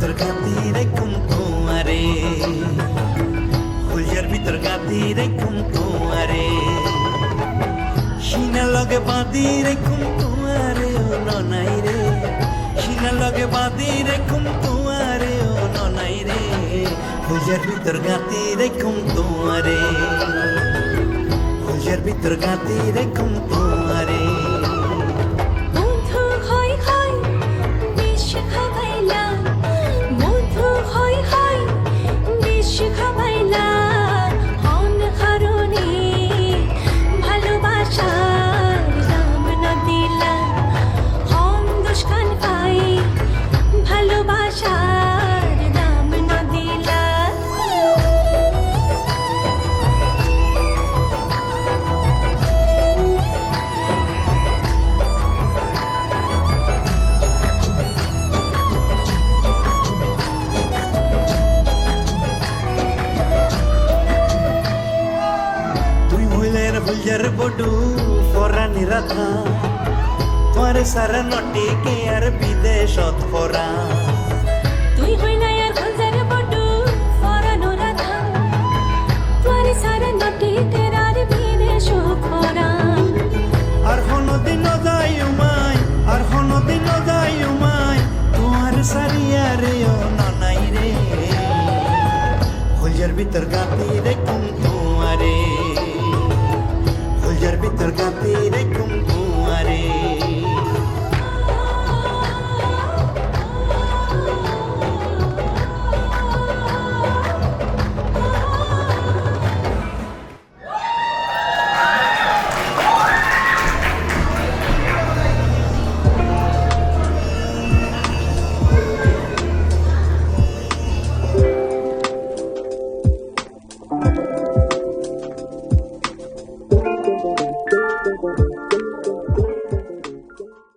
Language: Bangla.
ভিতর গাতি রেখুম তোমারে, ফুলজার ভিতর গাতি রেখুম তোমারে, সিনা লগে বাঁধি রেখুম তোমারে ও ননাই রে, সিনা লগে বাঁধি রেখুম তোমারে ও ননাই রে, ফুলজার ভিতর গাতি রেখুম তোমারে, ফুলজার ভিতর গাতি রেখুম তোমারে। ফুলজার বডু পরানি রাধা, তোমার সারা নটি কে আর বিদেশত পরা। তুই হইলা আর ফুলজার বডু পরানো রাধা, তোমার সারা নটি কে আর বিদেশত পরা। আর কোনদিন যাই উমাই, আর কোনদিন যাই উমাই, তোমার সারিয়া রে ও ননাই রে, ফুলজার ভিতর গাতি রেখুম তোমারে, ফুলজার ভিতর গাতি